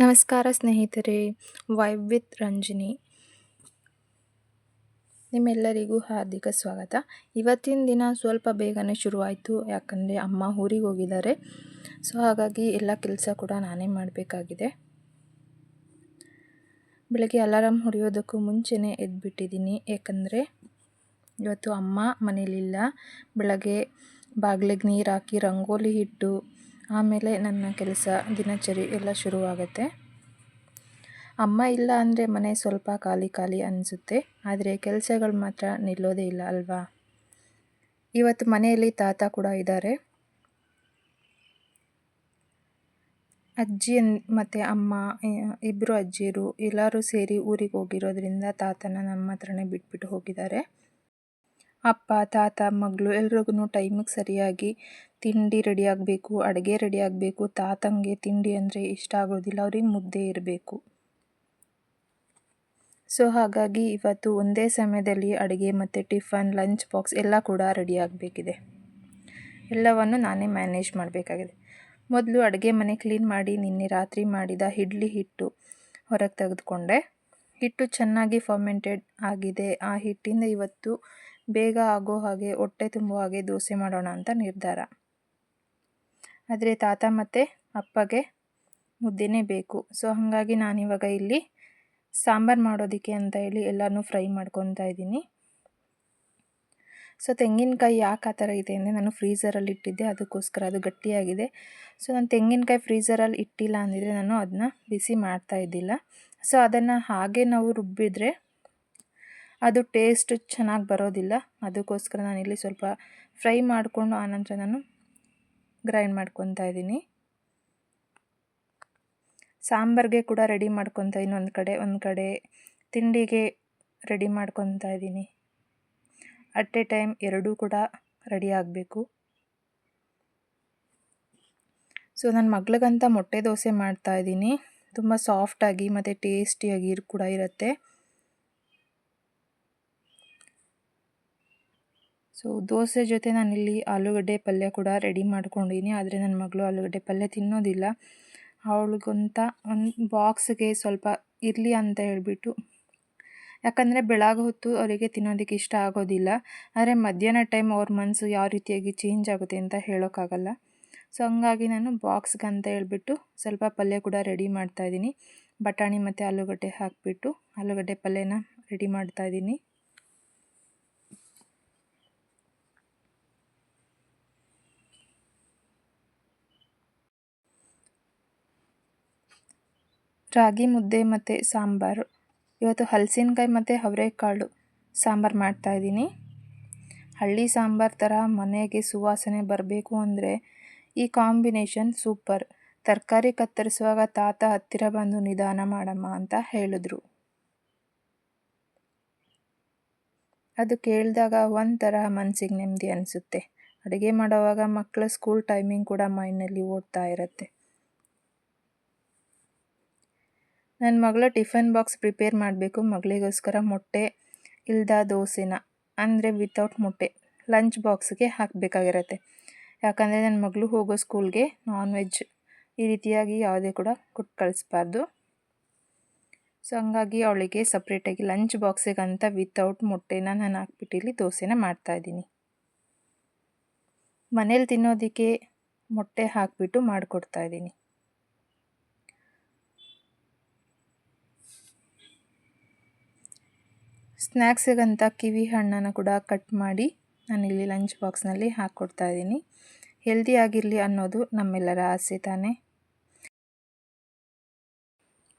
ನಮಸ್ಕಾರ ಸ್ನೇಹಿತರೆ. Vibe with Ranjini ನಿಮ್ಮೆಲ್ಲರಿಗೂ ಹಾರ್ದಿಕ ಸ್ವಾಗತ. ಇವತ್ತಿನ ದಿನ ಸ್ವಲ್ಪ ಬೇಗನೆ ಶುರುವಾಯಿತು, ಯಾಕಂದರೆ ಅಮ್ಮ ಊರಿಗೆ ಹೋಗಿದ್ದಾರೆ. ಸೊ ಹಾಗಾಗಿ ಎಲ್ಲ ಕೆಲಸ ಕೂಡ ನಾನೇ ಮಾಡಬೇಕಾಗಿದೆ. ಬೆಳಗ್ಗೆ ಅಲಾರಾಮ್ ಹೊಡೆಯೋದಕ್ಕೂ ಮುಂಚೆನೇ ಎದ್ಬಿಟ್ಟಿದ್ದೀನಿ, ಯಾಕಂದರೆ ಇವತ್ತು ಅಮ್ಮ ಮನೇಲಿಲ್ಲ. ಬೆಳಗ್ಗೆ ಬಾಗಿಲಿಗೆ ನೀರು ಹಾಕಿ ರಂಗೋಲಿ ಇಟ್ಟು ಆಮೇಲೆ ನನ್ನ ಕೆಲಸ ದಿನಚರಿ ಎಲ್ಲ ಶುರುವಾಗುತ್ತೆ. ಅಮ್ಮ ಇಲ್ಲ ಅಂದರೆ ಮನೆ ಸ್ವಲ್ಪ ಖಾಲಿ ಖಾಲಿ ಅನಿಸುತ್ತೆ, ಆದರೆ ಕೆಲಸಗಳು ಮಾತ್ರ ನಿಲ್ಲೋದೇ ಇಲ್ಲ ಅಲ್ವಾ. ಇವತ್ತು ಮನೆಯಲ್ಲಿ ತಾತ ಕೂಡ ಇದ್ದಾರೆ. ಅಜ್ಜಿ ಮತ್ತು ಅಮ್ಮ ಇಬ್ಬರು ಅಜ್ಜಿಯರು ಎಲ್ಲರೂ ಸೇರಿ ಊರಿಗೆ ಹೋಗಿರೋದ್ರಿಂದ ತಾತನ ನಮ್ಮ ಹತ್ರನೇ ಬಿಟ್ಬಿಟ್ಟು ಹೋಗಿದ್ದಾರೆ. ಅಪ್ಪ ತಾತ ಮಗಳು ಎಲ್ರಿಗೂ ಟೈಮಿಗೆ ಸರಿಯಾಗಿ ತಿಂಡಿ ರೆಡಿ ಆಗಬೇಕು, ಅಡುಗೆ ರೆಡಿ ಆಗಬೇಕು. ತಾತಂಗೆ ತಿಂಡಿ ಅಂದರೆ ಇಷ್ಟ ಆಗೋದಿಲ್ಲ, ಅವ್ರಿಗೆ ಮುದ್ದೆ ಇರಬೇಕು. ಸೊ ಹಾಗಾಗಿ ಇವತ್ತು ಒಂದೇ ಸಮಯದಲ್ಲಿ ಅಡುಗೆ ಮತ್ತು ಟಿಫನ್, ಲಂಚ್ ಬಾಕ್ಸ್ ಎಲ್ಲ ಕೂಡ ರೆಡಿ ಆಗಬೇಕಿದೆ. ಎಲ್ಲವನ್ನು ನಾನೇ ಮ್ಯಾನೇಜ್ ಮಾಡಬೇಕಾಗಿದೆ. ಮೊದಲು ಅಡುಗೆ ಮನೆ ಕ್ಲೀನ್ ಮಾಡಿ ನಿನ್ನೆ ರಾತ್ರಿ ಮಾಡಿದ ಇಡ್ಲಿ ಹಿಟ್ಟು ಹೊರಗೆ ತೆಗೆದುಕೊಂಡೆ. ಹಿಟ್ಟು ಚೆನ್ನಾಗಿ ಫರ್ಮೆಂಟೆಡ್ ಆಗಿದೆ. ಆ ಹಿಟ್ಟಿಂದ ಇವತ್ತು ಬೇಗ ಆಗೋ ಹಾಗೆ, ಹೊಟ್ಟೆ ತುಂಬೋ ಹಾಗೆ ದೋಸೆ ಮಾಡೋಣ ಅಂತ ನಿರ್ಧಾರ. ಆದರೆ ತಾತ ಮತ್ತು ಅಪ್ಪಗೆ ಮುದ್ದೆನೇ ಬೇಕು. ಸೊ ಹಾಗಾಗಿ ನಾನಿವಾಗ ಇಲ್ಲಿ ಸಾಂಬಾರು ಮಾಡೋದಕ್ಕೆ ಅಂತ ಹೇಳಿ ಎಲ್ಲನೂ ಫ್ರೈ ಮಾಡ್ಕೊತಾ ಇದ್ದೀನಿ. ಸೊ ತೆಂಗಿನಕಾಯಿ ಯಾಕೆ ಆ ಥರ ಇದೆ ಅಂದರೆ, ನಾನು ಫ್ರೀಝರಲ್ಲಿ ಇಟ್ಟಿದ್ದೆ, ಅದಕ್ಕೋಸ್ಕರ ಅದು ಗಟ್ಟಿಯಾಗಿದೆ. ಸೊ ನಾನು ತೆಂಗಿನಕಾಯಿ ಫ್ರೀಝರಲ್ಲಿ ಇಟ್ಟಿಲ್ಲ ಅಂದಿದ್ರೆ ನಾನು ಅದನ್ನ ಬಿಸಿ ಮಾಡ್ತಾ ಇದ್ದಿಲ್ಲ. ಸೊ ಅದನ್ನು ಹಾಗೆ ನಾವು ರುಬ್ಬಿದ್ರೆ ಅದು ಟೇಸ್ಟ್ ಚೆನ್ನಾಗಿ ಬರೋದಿಲ್ಲ. ಅದಕ್ಕೋಸ್ಕರ ನಾನಿಲ್ಲಿ ಸ್ವಲ್ಪ ಫ್ರೈ ಮಾಡಿಕೊಂಡು ಆನಂತರ ನಾನು ಗ್ರೈಂಡ್ ಮಾಡ್ಕೊತಾ ಇದ್ದೀನಿ. ಸಾಂಬಾರಿಗೆ ಕೂಡ ರೆಡಿ ಮಾಡ್ಕೊತಾ ಇದ್ದೀನಿ. ಒಂದು ಕಡೆ ತಿಂಡಿಗೆ ರೆಡಿ ಮಾಡ್ಕೊತಾ ಇದ್ದೀನಿ. ಅಟ್ ಎ ಟೈಮ್ ಎರಡೂ ಕೂಡ ರೆಡಿ ಆಗಬೇಕು. ಸೊ ನನ್ನ ಮಗಳಿಗಂತ ಮೊಟ್ಟೆ ದೋಸೆ ಮಾಡ್ತಾ ಇದ್ದೀನಿ. ತುಂಬ ಸಾಫ್ಟಾಗಿ ಮತ್ತು ಟೇಸ್ಟಿಯಾಗಿ ಕೂಡ ಇರುತ್ತೆ. ಸೊ ದೋಸೆ ಜೊತೆ ನಾನಿಲ್ಲಿ ಆಲೂಗಡ್ಡೆ ಪಲ್ಯ ಕೂಡ ರೆಡಿ ಮಾಡ್ಕೊಂಡಿದ್ದೀನಿ. ಆದರೆ ನನ್ನ ಮಗಳು ಆಲೂಗಡ್ಡೆ ಪಲ್ಯ ತಿನ್ನೋದಿಲ್ಲ. ಅವಳಿಗಂತ ಒಂದು ಬಾಕ್ಸ್ಗೆ ಸ್ವಲ್ಪ ಇರಲಿ ಅಂತ ಹೇಳ್ಬಿಟ್ಟು, ಯಾಕಂದರೆ ಬೆಳಗ್ಗೆ ಹೊತ್ತು ಅವರಿಗೆ ತಿನ್ನೋದಕ್ಕೆ ಇಷ್ಟ ಆಗೋದಿಲ್ಲ. ಆದರೆ ಮಧ್ಯಾಹ್ನ ಟೈಮ್ ಅವ್ರ ಮನಸ್ಸು ಯಾವ ರೀತಿಯಾಗಿ ಚೇಂಜ್ ಆಗುತ್ತೆ ಅಂತ ಹೇಳೋಕ್ಕಾಗಲ್ಲ. ಸೊ ಹಂಗಾಗಿ ನಾನು ಬಾಕ್ಸ್ಗೆ ಅಂತ ಹೇಳ್ಬಿಟ್ಟು ಸ್ವಲ್ಪ ಪಲ್ಯ ಕೂಡ ರೆಡಿ ಮಾಡ್ತಾಯಿದ್ದೀನಿ. ಬಟಾಣಿ ಮತ್ತು ಆಲೂಗಡ್ಡೆ ಹಾಕಿಬಿಟ್ಟು ಆಲೂಗಡ್ಡೆ ಪಲ್ಯನ ರೆಡಿ ಮಾಡ್ತಾಯಿದ್ದೀನಿ. ರಾಗಿ ಮುದ್ದೆ ಮತ್ತು ಸಾಂಬಾರು. ಇವತ್ತು ಹಲಸಿನಕಾಯಿ ಮತ್ತು ಅವರೆಕಾಳು ಸಾಂಬಾರು ಮಾಡ್ತಾಯಿದ್ದೀನಿ. ಹಳ್ಳಿ ಸಾಂಬಾರು ಥರ ಮನೆಗೆ ಸುವಾಸನೆ ಬರಬೇಕು ಅಂದರೆ ಈ ಕಾಂಬಿನೇಷನ್ ಸೂಪರ್. ತರಕಾರಿ ಕತ್ತರಿಸುವಾಗ ತಾತ ಹತ್ತಿರ ಬಂದು ನಿಧಾನ ಮಾಡಮ್ಮ ಅಂತ ಹೇಳಿದ್ರು. ಅದು ಕೇಳಿದಾಗ ಒಂಥರ ಮನಸ್ಸಿಗೆ ನೆಮ್ಮದಿ ಅನಿಸುತ್ತೆ. ಅಡುಗೆ ಮಾಡೋವಾಗ ಮಕ್ಕಳ ಸ್ಕೂಲ್ ಟೈಮಿಂಗ್ ಕೂಡ ಮೈಂಡ್ನಲ್ಲಿ ಓಡ್ತಾ ಇರುತ್ತೆ. ನನ್ನ ಮಗಳ ಟಿಫನ್ ಬಾಕ್ಸ್ ಪ್ರಿಪೇರ್ ಮಾಡಬೇಕು. ಮಗಳಿಗೋಸ್ಕರ ಮೊಟ್ಟೆ ಇಲ್ಲದ ದೋಸೆನ, ಅಂದರೆ ವಿತೌಟ್ ಮೊಟ್ಟೆ, ಲಂಚ್ ಬಾಕ್ಸ್ಗೆ ಹಾಕಬೇಕಾಗಿರುತ್ತೆ. ಯಾಕಂದರೆ ನನ್ನ ಮಗಳು ಹೋಗೋ ಸ್ಕೂಲ್ಗೆ ನಾನ್ ವೆಜ್ ಈ ರೀತಿಯಾಗಿ ಯಾವುದೇ ಕೂಡ ಕೊಟ್ಟು ಕಳಿಸ್ಬಾರ್ದು. ಸೊ ಹಂಗಾಗಿ ಅವಳಿಗೆ ಸಪ್ರೇಟಾಗಿ ಲಂಚ್ ಬಾಕ್ಸಿಗಂತ ವಿತೌಟ್ ಮೊಟ್ಟೆನ ನಾನು ಹಾಕ್ಬಿಟ್ಟು ಇಲ್ಲಿ ದೋಸೆನ ಮಾಡ್ತಾಯಿದ್ದೀನಿ. ಮನೇಲಿ ತಿನ್ನೋದಕ್ಕೆ ಮೊಟ್ಟೆ ಹಾಕಿಬಿಟ್ಟು ಮಾಡಿಕೊಡ್ತಾಯಿದ್ದೀನಿ. ಸ್ನ್ಯಾಕ್ಸಿಗಂತ ಕಿವಿ ಹಣ್ಣನ್ನು ಕೂಡ ಕಟ್ ಮಾಡಿ ನಾನಿಲ್ಲಿ ಲಂಚ್ ಬಾಕ್ಸ್ನಲ್ಲಿ ಹಾಕ್ಕೊಡ್ತಾಯಿದ್ದೀನಿ. ಹೆಲ್ದಿ ಆಗಿರಲಿ ಅನ್ನೋದು ನಮ್ಮೆಲ್ಲರ ಆಸೆ ತಾನೇ.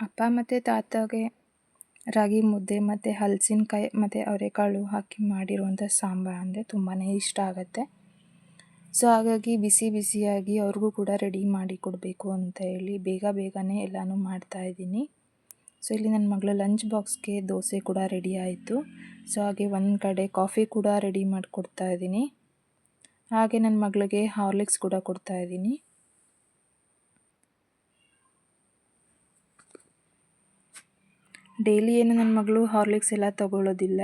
ಅಪ್ಪ ಮತ್ತು ತಾತಗೆ ರಾಗಿ ಮುದ್ದೆ ಮತ್ತು ಹಲಸಿನಕಾಯಿ ಮತ್ತು ಅವರೆಕಾಳು ಹಾಕಿ ಮಾಡಿರುವಂಥ ಸಾಂಬಾರು ಅಂದರೆ ತುಂಬಾ ಇಷ್ಟ ಆಗುತ್ತೆ. ಸೊ ಹಾಗಾಗಿ ಬಿಸಿ ಬಿಸಿಯಾಗಿ ಅವ್ರಿಗೂ ಕೂಡ ರೆಡಿ ಮಾಡಿ ಕೊಡಬೇಕು ಅಂತ ಹೇಳಿ ಬೇಗನೆ ಎಲ್ಲನೂ ಮಾಡ್ತಾಯಿದ್ದೀನಿ. ಸೊ ಇಲ್ಲಿ ನನ್ನ ಮಗಳ ಲಂಚ್ ಬಾಕ್ಸ್ಗೆ ದೋಸೆ ಕೂಡ ರೆಡಿ ಆಯಿತು. ಸೊ ಹಾಗೆ ಒಂದು ಕಡೆ ಕಾಫಿ ಕೂಡ ರೆಡಿ ಮಾಡಿಕೊಡ್ತಾಯಿದ್ದೀನಿ. ಹಾಗೆ ನನ್ನ ಮಗಳಿಗೆ ಹಾರ್ಲಿಕ್ಸ್ ಕೂಡ ಕೊಡ್ತಾಯಿದ್ದೀನಿ. ಡೈಲಿ ಏನು ನನ್ನ ಮಗಳು ಹಾರ್ಲಿಕ್ಸ್ ಎಲ್ಲ ತೊಗೊಳ್ಳೋದಿಲ್ಲ.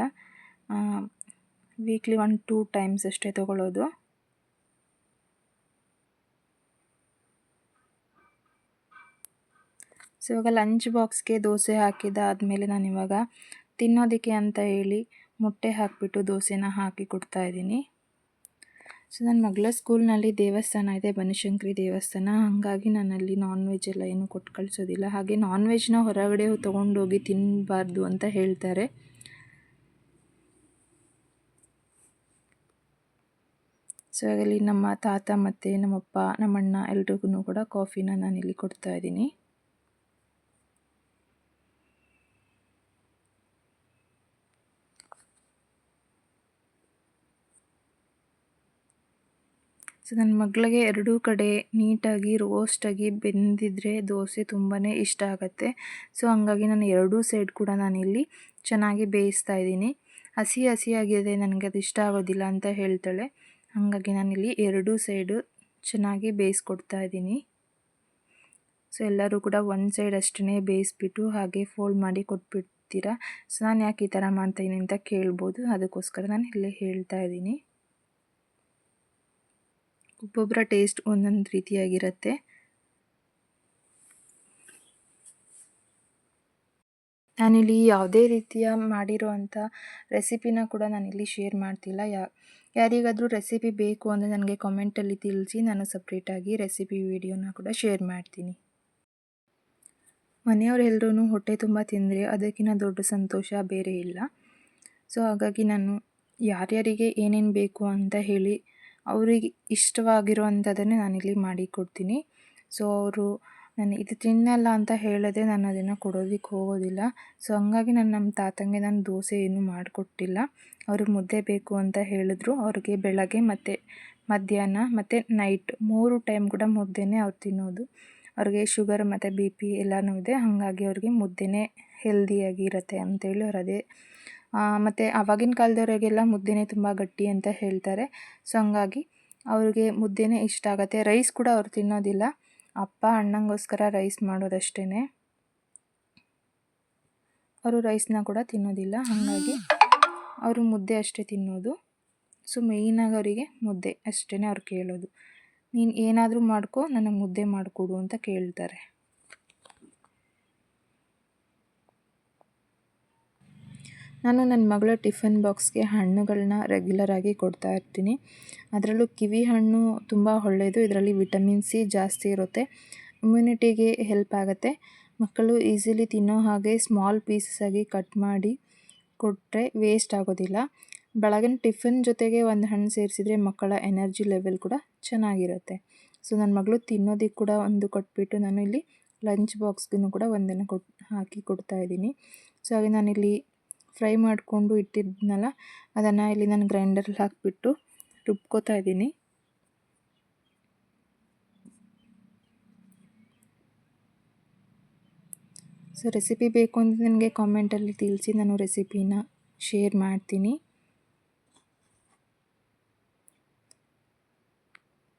ವೀಕ್ಲಿ 1-2 ಟೈಮ್ಸ್ ಅಷ್ಟೇ ತೊಗೊಳ್ಳೋದು. ಸೊ ಇವಾಗ ಲಂಚ್ ಬಾಕ್ಸ್ಗೆ ದೋಸೆ ಹಾಕಿದಾದಮೇಲೆ ನಾನಿವಾಗ ತಿನ್ನೋದಕ್ಕೆ ಅಂತ ಹೇಳಿ ಮೊಟ್ಟೆ ಹಾಕಿಬಿಟ್ಟು ದೋಸೆನ ಹಾಕಿ ಕೊಡ್ತಾಯಿದ್ದೀನಿ. ಸೊ ನನ್ನ ಮಗಳ ಸ್ಕೂಲ್ನಲ್ಲಿ ದೇವಸ್ಥಾನ ಇದೆ, ಬನಶಂಕರಿ ದೇವಸ್ಥಾನ. ಹಾಗಾಗಿ ನಾನಲ್ಲಿ ನಾನ್ ವೆಜ್ ಎಲ್ಲ ಏನು ಕೊಟ್ಟು ಕಳಿಸೋದಿಲ್ಲ. ಹಾಗೆ ನಾನ್ ವೆಜ್ನ ಹೊರಗಡೆ ತೊಗೊಂಡೋಗಿ ತಿನ್ನಬಾರ್ದು ಅಂತ ಹೇಳ್ತಾರೆ. ಸೊ ಅಲ್ಲಿ ನಮ್ಮ ತಾತ ಮತ್ತು ನಮ್ಮಪ್ಪ ನಮ್ಮಣ್ಣ ಎಲ್ರಿಗೂ ಕೂಡ ಕಾಫಿನ ನಾನಿಲ್ಲಿ ಕೊಡ್ತಾಯಿದ್ದೀನಿ. ಸೊ ನನ್ನ ಮಗಳಿಗೆ ಎರಡೂ ಕಡೆ ನೀಟಾಗಿ ರೋಸ್ಟಾಗಿ ಬೆಂದಿದ್ರೆ ದೋಸೆ ತುಂಬಾ ಇಷ್ಟ ಆಗುತ್ತೆ. ಸೊ ಹಂಗಾಗಿ ನಾನು ಎರಡೂ ಸೈಡ್ ಕೂಡ ನಾನಿಲ್ಲಿ ಚೆನ್ನಾಗಿ ಬೇಯಿಸ್ತಾ ಇದ್ದೀನಿ. ಹಸಿಯಾಗಿದೆ, ನನಗೆ ಅದು ಇಷ್ಟ ಆಗೋದಿಲ್ಲ ಅಂತ ಹೇಳ್ತಾಳೆ. ಹಾಗಾಗಿ ನಾನಿಲ್ಲಿ ಎರಡೂ ಸೈಡು ಚೆನ್ನಾಗಿ ಬೇಯಿಸ್ಕೊಡ್ತಾ ಇದ್ದೀನಿ. ಸೊ ಎಲ್ಲರೂ ಕೂಡ ಒಂದು ಸೈಡ್ ಅಷ್ಟೇ ಬೇಯಿಸ್ಬಿಟ್ಟು ಹಾಗೆ ಫೋಲ್ಡ್ ಮಾಡಿ ಕೊಟ್ಬಿಡ್ತೀರಾ. ಸೊ ನಾನು ಯಾಕೆ ಈ ಥರ ಮಾಡ್ತಾಯಿದ್ದೀನಿ ಅಂತ ಕೇಳ್ಬೋದು, ಅದಕ್ಕೋಸ್ಕರ ನಾನು ಇಲ್ಲೇ ಹೇಳ್ತಾ ಇದ್ದೀನಿ. ಒಬ್ಬೊಬ್ಬರ ಟೇಸ್ಟ್ ಒಂದೊಂದು ರೀತಿಯಾಗಿರುತ್ತೆ. ನಾನಿಲ್ಲಿ ಯಾವುದೇ ರೀತಿಯ ಮಾಡಿರೋ ಅಂಥ ರೆಸಿಪಿನ ಕೂಡ ನಾನಿಲ್ಲಿ ಶೇರ್ ಮಾಡ್ತಿಲ್ಲ. ಯಾರಿಗಾದರೂ ರೆಸಿಪಿ ಬೇಕು ಅಂದರೆ ನನಗೆ ಕಾಮೆಂಟಲ್ಲಿ ತಿಳಿಸಿ, ನಾನು ಸಪ್ರೇಟಾಗಿ ರೆಸಿಪಿ ವಿಡಿಯೋನ ಕೂಡ ಶೇರ್ ಮಾಡ್ತೀನಿ. ಮನೆಯವರೆಲ್ಲರೂ ಹೊಟ್ಟೆ ತುಂಬ ತಿಂದರೆ ಅದಕ್ಕಿಂತ ದೊಡ್ಡ ಸಂತೋಷ ಬೇರೆ ಇಲ್ಲ. ಸೊ ಹಾಗಾಗಿ ನಾನು ಯಾರ್ಯಾರಿಗೆ ಏನೇನು ಬೇಕು ಅಂತ ಹೇಳಿ ಅವರಿಗೆ ಇಷ್ಟವಾಗಿರೋ ಅಂಥದ್ದನ್ನೇ ನಾನಿಲ್ಲಿ ಮಾಡಿಕೊಡ್ತೀನಿ. ಸೊ ಅವರು ನಾನು ಇದು ತಿನ್ನಲ್ಲ ಅಂತ ಹೇಳಿದ್ರೆ ನಾನು ಅದನ್ನು ಕೊಡೋದಕ್ಕೆ ಹೋಗೋದಿಲ್ಲ. ಸೊ ಹಂಗಾಗಿ ನಮ್ಮ ತಾತಂಗೆ ನಾನು ದೋಸೆ ಏನೂ ಮಾಡಿಕೊಟ್ಟಿಲ್ಲ. ಅವ್ರಿಗೆ ಮುದ್ದೆ ಬೇಕು ಅಂತ ಹೇಳಿದ್ರು. ಅವ್ರಿಗೆ ಬೆಳಗ್ಗೆ ಮತ್ತು ಮಧ್ಯಾಹ್ನ ಮತ್ತು ನೈಟ್ 3 ಟೈಮ್ ಕೂಡ ಮುದ್ದೆನೇ ಅವ್ರು ತಿನ್ನೋದು. ಅವ್ರಿಗೆ ಶುಗರ್ ಮತ್ತು BP ಎಲ್ಲನೂ ಇದೆ. ಹಾಗಾಗಿ ಅವ್ರಿಗೆ ಮುದ್ದೆನೇ ಹೆಲ್ದಿಯಾಗಿರುತ್ತೆ ಅಂತೇಳಿ ಅವ್ರು ಅದೇ ಮತ್ತು ಆವಾಗಿನ ಕಾಲದವರಿಗೆಲ್ಲ ಮುದ್ದೆನೇ ತುಂಬ ಗಟ್ಟಿ ಅಂತ ಹೇಳ್ತಾರೆ. ಸೊ ಹಂಗಾಗಿ ಅವ್ರಿಗೆ ಮುದ್ದೆನೇ ಇಷ್ಟ ಆಗುತ್ತೆ. ರೈಸ್ ಕೂಡ ಅವ್ರು ತಿನ್ನೋದಿಲ್ಲ. ಅಪ್ಪ ಅಣ್ಣಂಗೋಸ್ಕರ ರೈಸ್ ಮಾಡೋದಷ್ಟೇ. ಅವರು ರೈಸ್ನ ಕೂಡ ತಿನ್ನೋದಿಲ್ಲ. ಹಾಗಾಗಿ ಅವರು ಮುದ್ದೆ ಅಷ್ಟೇ ತಿನ್ನೋದು. ಸೊ ಮೇಯ್ನಾಗಿ ಅವರಿಗೆ ಮುದ್ದೆ ಅಷ್ಟೇ ಅವ್ರು ಕೇಳೋದು. ನೀನು ಏನಾದರೂ ಮಾಡ್ಕೊ, ನನಗೆ ಮುದ್ದೆ ಮಾಡಿಕೊಡು ಅಂತ ಕೇಳ್ತಾರೆ. ನಾನು ನನ್ನ ಮಗಳ ಟಿಫನ್ ಬಾಕ್ಸ್ಗೆ ಹಣ್ಣುಗಳನ್ನ ರೆಗ್ಯುಲರಾಗಿ ಕೊಡ್ತಾ ಇರ್ತೀನಿ. ಅದರಲ್ಲೂ ಕಿವಿ ಹಣ್ಣು ತುಂಬ ಒಳ್ಳೆಯದು. ಇದರಲ್ಲಿ ವಿಟಮಿನ್ C ಜಾಸ್ತಿ ಇರುತ್ತೆ. ಇಮ್ಯುನಿಟಿಗೆ ಹೆಲ್ಪ್ ಆಗುತ್ತೆ. ಮಕ್ಕಳು ಈಸಿಲಿ ತಿನ್ನೋ ಹಾಗೆ ಸ್ಮಾಲ್ ಪೀಸಸ್ಸಾಗಿ ಕಟ್ ಮಾಡಿ ಕೊಟ್ಟರೆ ವೇಸ್ಟ್ ಆಗೋದಿಲ್ಲ. ಬೆಳಗಿನ ಟಿಫನ್ ಜೊತೆಗೆ ಒಂದು ಹಣ್ಣು ಸೇರಿಸಿದ್ರೆ ಮಕ್ಕಳ ಎನರ್ಜಿ ಲೆವೆಲ್ ಕೂಡ ಚೆನ್ನಾಗಿರುತ್ತೆ. ಸೊ ನನ್ನ ಮಗಳು ತಿನ್ನೋದಕ್ಕೆ ಕೂಡ ಒಂದು ಕೊಟ್ಬಿಟ್ಟು ನಾನು ಇಲ್ಲಿ ಲಂಚ್ ಬಾಕ್ಸ್ಗೂ ಕೂಡ ಒಂದನ್ನು ಹಾಕಿ ಕೊಡ್ತಾಯಿದ್ದೀನಿ. ಸೊ ಹಾಗೆ ನಾನಿಲ್ಲಿ ಫ್ರೈ ಮಾಡಿಕೊಂಡು ಇಟ್ಟಿದ್ನಲ್ಲ, ಅದನ್ನು ಇಲ್ಲಿ ನಾನು ಗ್ರೈಂಡರಲ್ಲಿ ಹಾಕಿಬಿಟ್ಟು ರುಬ್ಕೋತಾ ಇದ್ದೀನಿ. ಸೊ ರೆಸಿಪಿ ಬೇಕು ಅಂತ ನನಗೆ ಕಾಮೆಂಟಲ್ಲಿ ತಿಳಿಸಿ, ನಾನು ರೆಸಿಪಿನ ಶೇರ್ ಮಾಡ್ತೀನಿ.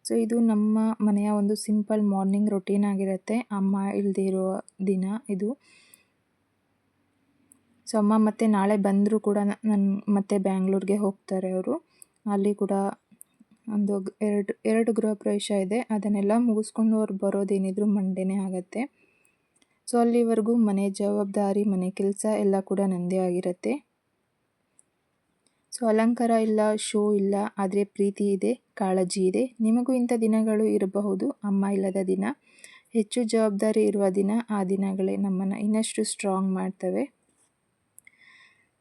ಸೊ ಇದು ನಮ್ಮ ಮನೆಯ ಒಂದು ಸಿಂಪಲ್ ಮಾರ್ನಿಂಗ್ ರೊಟೀನ್ ಆಗಿರುತ್ತೆ. ಅಮ್ಮ ಇಲ್ಲದೆ ಇರೋ ದಿನ ಇದು. ಸೊ ಅಮ್ಮ ಮತ್ತೆ ನಾಳೆ ಬಂದರೂ ಕೂಡ ಮತ್ತೆ ಬ್ಯಾಂಗ್ಳೂರಿಗೆ ಹೋಗ್ತಾರೆ ಅವರು. ಅಲ್ಲಿ ಕೂಡ ಒಂದು ಎರಡು ಗೃಹ ಪ್ರವೇಶ ಇದೆ. ಅದನ್ನೆಲ್ಲ ಮುಗಿಸ್ಕೊಂಡು ಅವ್ರು ಬರೋದೇನಿದ್ರು ಮಂಡೇನೇ ಆಗುತ್ತೆ. ಸೊ ಅಲ್ಲಿವರೆಗೂ ಮನೆ ಜವಾಬ್ದಾರಿ, ಮನೆ ಕೆಲಸ ಎಲ್ಲ ಕೂಡ ನನ್ನದೇ ಆಗಿರುತ್ತೆ. ಸೊ ಅಲಂಕಾರ ಇಲ್ಲ, ಶೋ ಇಲ್ಲ, ಆದರೆ ಪ್ರೀತಿ ಇದೆ, ಕಾಳಜಿ ಇದೆ. ನಿಮಗೂ ಇಂಥ ದಿನಗಳು ಇರಬಹುದು, ಅಮ್ಮ ಇಲ್ಲದ ದಿನ. ಹೆಚ್ಚು ಜವಾಬ್ದಾರಿ ಇರುವ ದಿನ. ಆ ದಿನಗಳೇ ನಮ್ಮನ್ನು ಇನ್ನಷ್ಟು ಸ್ಟ್ರಾಂಗ್ ಮಾಡ್ತವೆ.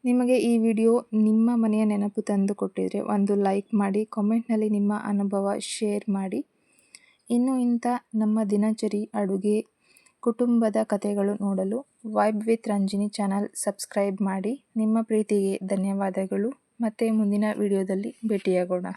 ನಿಮಗೆ ಈ ವಿಡಿಯೋ ನಿಮ್ಮ ಮನೆಯ ನೆನಪು ತಂದು ಕೊಟ್ಟಿದ್ರೆ ಒಂದು ಲೈಕ್ ಮಾಡಿ, ಕಾಮೆಂಟ್ನಲ್ಲಿ ನಿಮ್ಮ ಅನುಭವ ಶೇರ್ ಮಾಡಿ. ಇನ್ನು ಇಂಥ ನಮ್ಮ ದಿನಚರಿ, ಅಡುಗೆ, ಕುಟುಂಬದ ಕಥೆಗಳು ನೋಡಲು vibe with Ranjini channel subscribe ಮಾಡಿ. ನಿಮ್ಮ ಪ್ರೀತಿಗೆ ಧನ್ಯವಾದಗಳು. ಮತ್ತೆ ಮುಂದಿನ ವಿಡಿಯೋದಲ್ಲಿ ಭೇಟಿಯಾಗೋಣ.